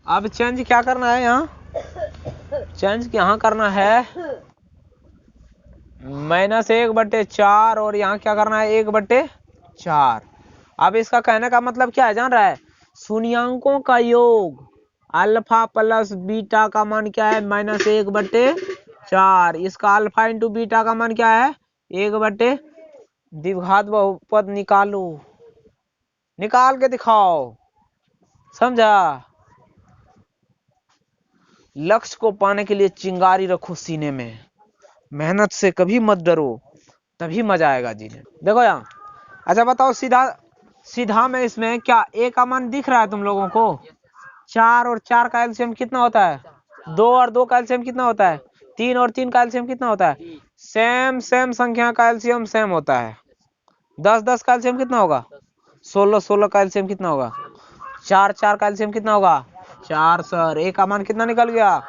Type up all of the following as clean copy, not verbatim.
अब चेंज क्या करना है, यहाँ चेंज यहाँ करना है -1/4 और यहाँ क्या करना है 1/4। अब इसका कहने का मतलब क्या है जान रहा है, शून्यांकों का योग अल्फा प्लस बीटा का मान क्या है -1/4। इसका अल्फा इंटू बीटा का मान क्या है 1/, द्विघात बहुपद निकालो, निकाल के दिखाओ, समझा। लक्ष्य को पाने के लिए चिंगारी रखो सीने में, मेहनत से कभी मत डरो, तभी मजा आएगा जीने। देखो यहाँ, अच्छा बताओ सीधा सीधा में इसमें क्या ए का मान दिख रहा है तुम लोगों को? 4 और 4 का एलसीएम कितना होता है? 2 और 2 का एलसीएम कितना होता है? 3 और 3 का एलसीएम कितना होता है? सेम संख्या का एलसीएम सेम होता है। 10 का एलसीएम कितना होगा? 16 का एलसीएम कितना होगा? 4 का एलसीएम कितना होगा? 4 सर। ए का मान कितना निकल गया?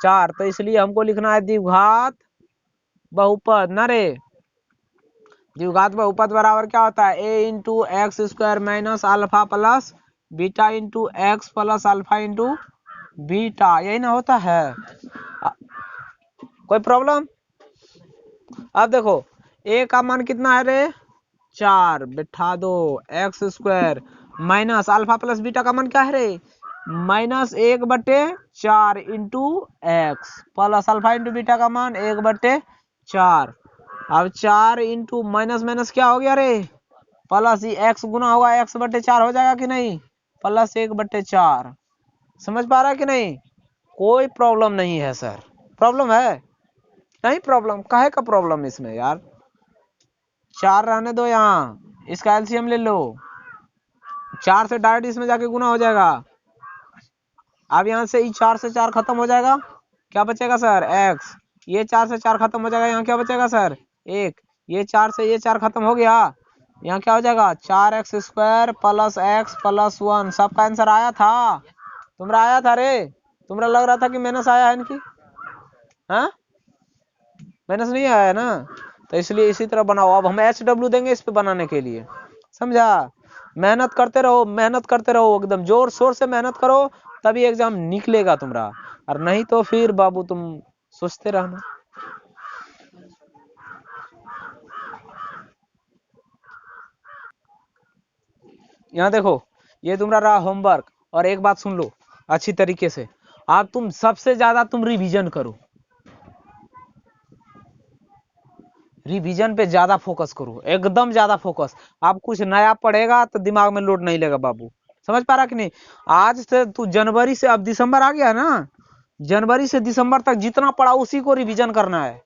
4। तो इसलिए हमको लिखना है द्विघात बहुपद ना रे। द्विघात बहुपद बराबर क्या होता है? A into x square minus alpha plus beta into x plus alpha into beta, यही ना होता है। कोई प्रॉब्लम? अब देखो ए का मान कितना है रे? 4 बिठा दो, x square minus alpha plus beta का मान क्या है रे? -1/4 into x plus alpha into beta का मान 1/4। अब 4 इंटू माइनस माइनस क्या हो गया रे? प्लस, एक्स गुना होगा x/4 हो जाएगा कि नहीं? प्लस 1/4। समझ पा रहा है कि नहीं? कोई प्रॉब्लम नहीं है सर। प्रॉब्लम है? नहीं प्रॉब्लम, काहे का प्रॉब्लम इसमें यार? 4 रहने दो, यहाँ इसका एलसीएम ले लो, 4 से डायरेक्ट इसमें जाके गुना हो जाएगा। अब यहाँ से 4 से 4 खत्म हो जाएगा, क्या बचेगा सर? x। ये 4 से 4 खत्म हो जाएगा, यहाँ क्या बचेगा सर? 1। ये 4 से ये 4 खत्म हो गया, यहाँ क्या हो जाएगा? 4x² plus x plus 1। सबका आंसर आया था? तुम्हारा आया था रे? तुम्हारा लग रहा था कि माइनस आया है इनकी? हाँ, माइनस नहीं आया है ना, तो इसलिए इसी तरह बनाओ। अब हम HW देंगे इस पे बनाने के लिए, समझा। मेहनत करते रहो, मेहनत करते रहो, एकदम जोर शोर से मेहनत करो, तभी एग्जाम निकलेगा तुम्हारा, और नहीं तो फिर बाबू तुम सोचते रहना। यहाँ देखो, ये तुम्हारा रहा होमवर्क। और एक बात सुन लो अच्छी तरीके से, आप तुम सबसे ज्यादा तुम रिवीजन करो, रिवीजन पे ज्यादा फोकस करो, एकदम ज्यादा फोकस। आप कुछ नया पढ़ेगा तो दिमाग में लोड नहीं लेगा बाबू, समझ पा रहा कि नहीं? आज से तू जनवरी से, अब दिसंबर आ गया ना, जनवरी से दिसंबर तक जितना पढ़ा उसी को रिवीजन करना है।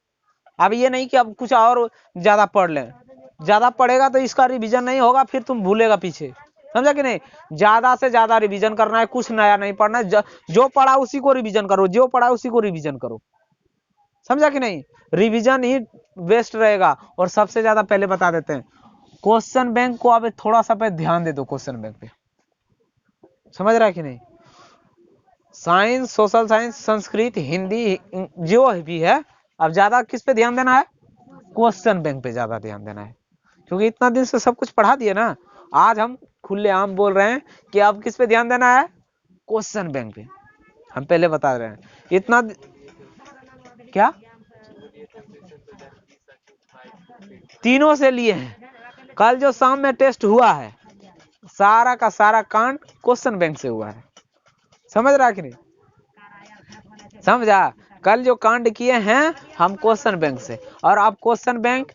अब ये नहीं कि अब कुछ और ज्यादा पढ़ ले, ज्यादा पढ़ेगा तो इसका रिवीजन नहीं होगा, फिर तुम भूलेगा पीछे, समझा कि नहीं? ज्यादा से ज्यादा रिवीजन करना है, कुछ नया नहीं पढ़ना है। जो पढ़ा उसी को रिवीजन करो, जो पढ़ा उसी को रिवीजन करो, समझा कि नहीं? रिवीजन ही बेस्ट रहेगा। और सबसे ज्यादा पहले बता देते हैं, क्वेश्चन बैंक को अब थोड़ा सा पे ध्यान दे दो, क्वेश्चन बैंक पे, समझ रहा है कि नहीं? Science, social science, Sanskrit, Hindi, जो भी है, अब ज्यादा किस पे ध्यान देना है? क्वेश्चन बैंक पे ज्यादा ध्यान देना है, क्योंकि इतना दिन से सब कुछ पढ़ा दिए ना। आज हम खुलेआम बोल रहे हैं कि अब किस पे ध्यान देना है? क्वेश्चन बैंक पे। हम पहले बता रहे हैं इतना। क्या तीनों से लिए हैं? कल जो शाम में टेस्ट हुआ है, सारा का सारा कांड क्वेश्चन बैंक से हुआ है, समझ रहा कि नहीं? समझा? कल जो कांड किए हैं हम क्वेश्चन बैंक से, और अब क्वेश्चन बैंक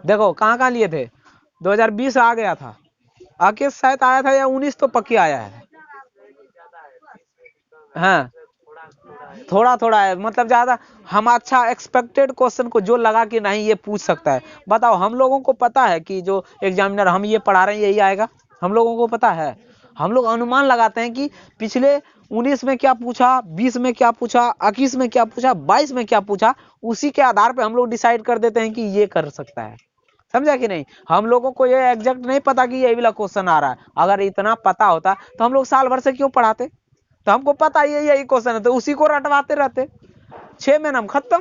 देखो कहाँ कहाँ लिए थे। 2020 आ गया था, आके शायद आया था, या 19 तो पक्की आया है। हाँ, थोड़ा थोड़ा है, मतलब ज्यादा हम अच्छा एक्सपेक्टेड क्वेश्चन को जो लगा कि नहीं ये पूछ सकता है। बताओ, हम लोगों को पता है कि जो एग्जामिनर हम ये पढ़ा रहे हैं यही आएगा, हम लोगों को पता है। हम लोग अनुमान लगाते हैं कि पिछले 19 में क्या पूछा, 20 में क्या पूछा, 21 में क्या पूछा, 22 में क्या पूछा, उसी के आधार पर हम लोग डिसाइड कर देते हैं कि ये कर सकता है, समझा कि नहीं? हम लोगों को ये एग्जैक्ट नहीं पता कि ये वाला क्वेश्चन आ रहा है। अगर इतना पता होता तो हम लोग साल भर से क्यों पढ़ाते? तो हमको पता यही क्वेश्चन है, तो उसी को रटवाते रहते, 6 महीना खत्म,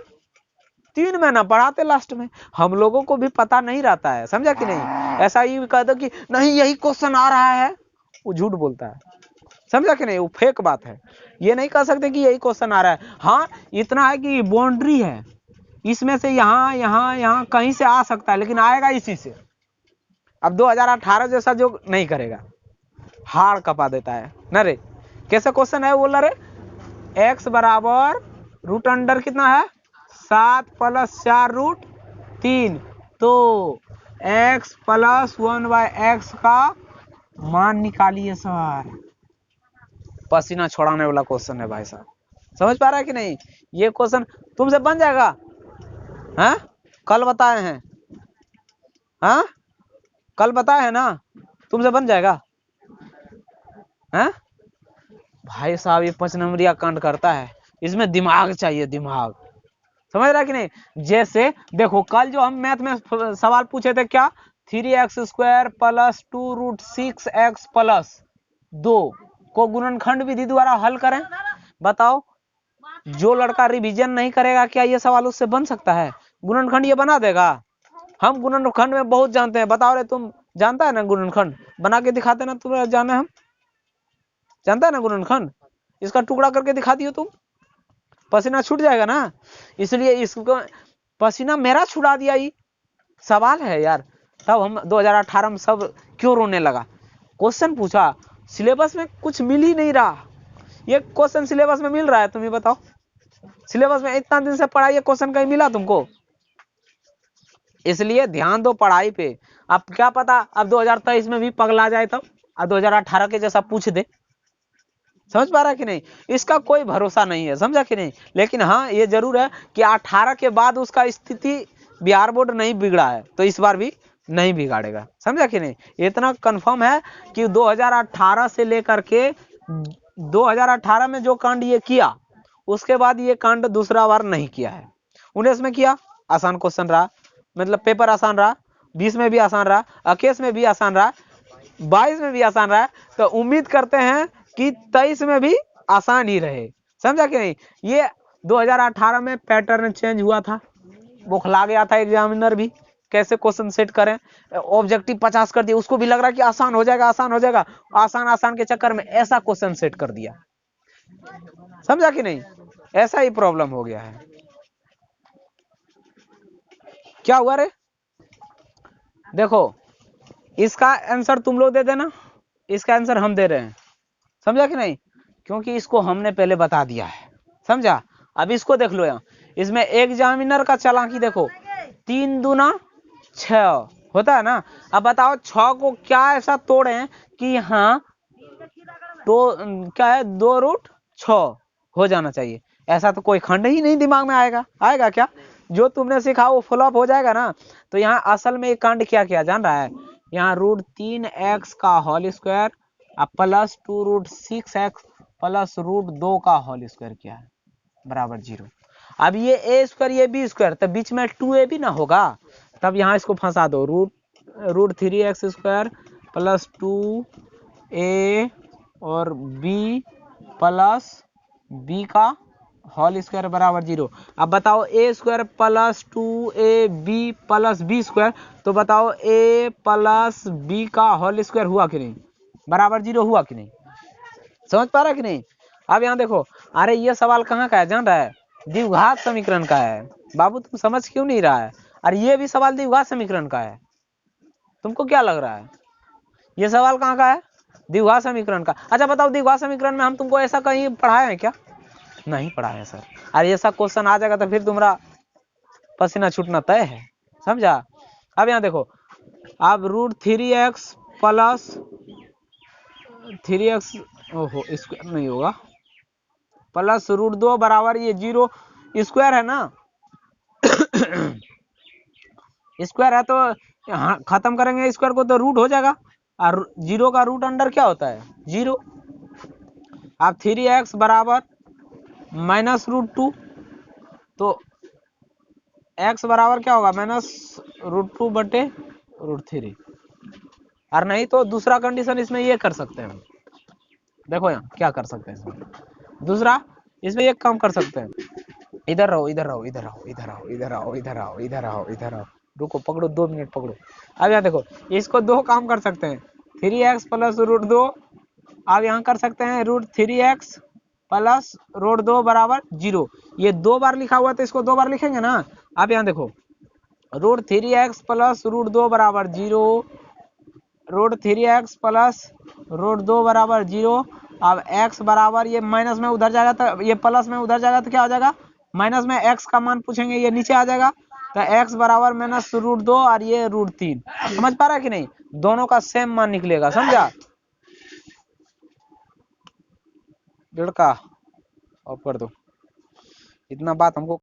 3 महीना पढ़ाते लास्ट में, हम लोगों को भी पता नहीं रहता है, समझा कि नहीं। ऐसा ही कह दो कि नहीं यही क्वेश्चन आ रहा है, वो झूठ बोलता है, समझा कि नहीं, वो फेक बात है। ये नहीं कह सकते कि यही क्वेश्चन आ रहा है। हाँ इतना है कि बाउंड्री है, इसमें से यहाँ यहाँ यहाँ कहीं से आ सकता है, लेकिन आएगा इसी से। अब 2018 जैसा जो नहीं करेगा, हार कपा देता है न रे। कैसे क्वेश्चन है बोल रहे, x बराबर रूट अंडर कितना है 7 + 4 रूट 3, तो x + 1/x का मान निकालिए सर। पसीना छोड़ाने वाला क्वेश्चन है भाई साहब, समझ पा रहा है कि नहीं। ये क्वेश्चन तुमसे बन जाएगा, हाँ कल बताए हैं, हाँ कल बताए हैं ना, तुमसे बन जाएगा, हाँ भाई साहब। ये 5 नंबरिया कांड करता है, इसमें दिमाग चाहिए, दिमाग, समझ रहा है कि नहीं। जैसे देखो कल जो हम मैथ में सवाल पूछे थे, क्या 3x² + 2 रूट 6x + 2 को गुणनखंड विधि द्वारा हल करें। बताओ जो लड़का रिवीजन नहीं करेगा, क्या ये सवाल उससे बन सकता है। गुणनखंड ये बना देगा। हम गुणनखंड में बहुत जानते हैं, बताओ रे तुम जानता है ना गुणनखंड, बना के दिखाते ना, तुम्हें जाना हम जानता है ना गुणनखंड, इसका टुकड़ा करके दिखा दियो तुम, पसीना छूट जाएगा ना। इसलिए इसको पसीना मेरा छुड़ा दिया, ये सवाल है यार। तब हम 2018 में सब क्यों रोने लगा। क्वेश्चन पूछा, सिलेबस में कुछ मिल ही नहीं रहा। ये क्वेश्चन सिलेबस में मिल रहा है, तुम ही बताओ। सिलेबस में इतना दिन से पढ़ाई, ये क्वेश्चन कहीं मिला तुमको। इसलिए ध्यान दो पढ़ाई पे। अब क्या पता अब 2023 में भी पगला जाए तब, अब 2018 के जैसा पूछ दे, समझ पा रहा है कि नहीं। इसका कोई भरोसा नहीं है, समझा कि नहीं। लेकिन हाँ ये जरूर है कि 18 के बाद उसका स्थिति बिहार बोर्ड नहीं बिगड़ा है, तो इस बार भी नहीं बिगाड़ेगा, समझा कि नहीं। इतना कंफर्म है कि 2018 से लेकर के 2018 में जो कांड ये किया, उसके बाद ये कांड दूसरा बार नहीं किया है। 19 में किया, आसान क्वेश्चन रहा, मतलब पेपर आसान रहा, 20 में भी आसान रहा, 21 में भी आसान रहा, 22 में भी आसान रहा, तो उम्मीद करते हैं कि 23 में भी आसान ही रहे, समझा कि नहीं। ये 2018 में पैटर्न चेंज हुआ था, बौखला गया था एग्जामिनर भी, कैसे क्वेश्चन सेट करें। ऑब्जेक्टिव 50 कर दिया, उसको भी लग रहा कि आसान हो जाएगा, आसान हो जाएगा, आसान के चक्कर में ऐसा क्वेश्चन सेट कर दिया, समझा कि नहीं। ऐसा ही प्रॉब्लम हो गया है। क्या हुआ रे, देखो इसका आंसर तुम लोग दे देना, इसका आंसर हम दे रहे हैं, समझा कि नहीं, क्योंकि इसको हमने पहले बता दिया है, समझा। अब इसको देख लो, यहाँ इसमें एग्जामिनर का चालाकी देखो, 3 दूना 6 होता है ना। अब बताओ 6 को क्या ऐसा तोड़े कि यहाँ तो क्या है 2 रूट 6 हो जाना चाहिए। ऐसा तो कोई खंड ही नहीं दिमाग में आएगा, आएगा क्या। जो तुमने सीखा वो फ्लॉप हो जाएगा ना। तो यहाँ असल में एक कांड क्या किया जान रहा है, यहाँ √3x का होल स्क्वायर + 2 रूट 6x + √2 का होल स्क्वायर किया है बराबर 0। अब ये a स्क्वायर ये b स्क्वायर, तो बीच में 2ab ना होगा, तब यहाँ इसको फंसा दो, √3x² + 2a और b + b का होल स्क्वायर बराबर 0। अब बताओ a² + 2ab + b स्क्वायर, तो बताओ a + b का होल स्क्वायर हुआ कि नहीं, बराबर 0 हुआ कि नहीं, समझ पा रहा है कि नहीं। अब यहाँ देखो, अरे ये सवाल कहाँ का है जान रहा है, द्विघात समीकरण का है। बाबू तुम समझ क्यों नहीं रहा है, अरे ये भी सवाल द्विघात समीकरण का है, तुमको क्या लग रहा है ये सवाल कहाँ का है, द्विघात समीकरण का। अच्छा बताओ द्विघात समीकरण में हम तुमको ऐसा कहीं पढ़ाए हैं क्या, नहीं पढ़ाए सर। अरे ऐसा क्वेश्चन आ जाएगा तो फिर तुम्हारा पसीना छूटना तय है, समझा। अब यहाँ देखो, अब √3x + 3x ओहो स्क्वायर नहीं होगा, + √2 बराबर ये 0 स्क्वायर है ना स्क्वायर है तो यहाँ खत्म करेंगे स्क्वायर को तो रूट हो जाएगा, और 0 का रूट अंडर क्या होता है 0। अब 3x बराबर -√2, तो x बराबर क्या होगा -√2 बटे √3। और नहीं तो दूसरा कंडीशन इसमें ये कर सकते हैं, देखो यहाँ क्या कर सकते हैं इसमें, दूसरा इसमें एक काम कर सकते हैं, इधर रहो, इधर रहो, इधर आओ, इधर आओ, इधर आओ, इधर आओ, इधर आओ, इधर आओ, रुको, पकड़ो, 2 मिनट पकड़ो। अब यहाँ देखो, इसको दो काम कर सकते हैं, 3x प्लस रूट 2। अब यहाँ कर सकते हैं रूट 3x प्लस रूट 2 बराबर 0। ये 2 बार लिखा हुआ तो इसको 2 बार लिखेंगे ना। अब यहाँ देखो, रूट 3x प्लस रूट 2 बराबर 0, रूट 3x प्लस रूट 2 बराबर 0। अब x बराबर, ये माइनस में उधर जाएगा तो ये प्लस में उधर जाएगा तो क्या हो जाएगा, माइनस में x का मान पूछेंगे, ये नीचे आ जाएगा। तो x बराबर माइनस रूट 2 और ये रूट 3। समझ पा रहा है कि नहीं, दोनों का सेम मान निकलेगा, समझा लड़का। ऑफ कर दो, इतना बात हमको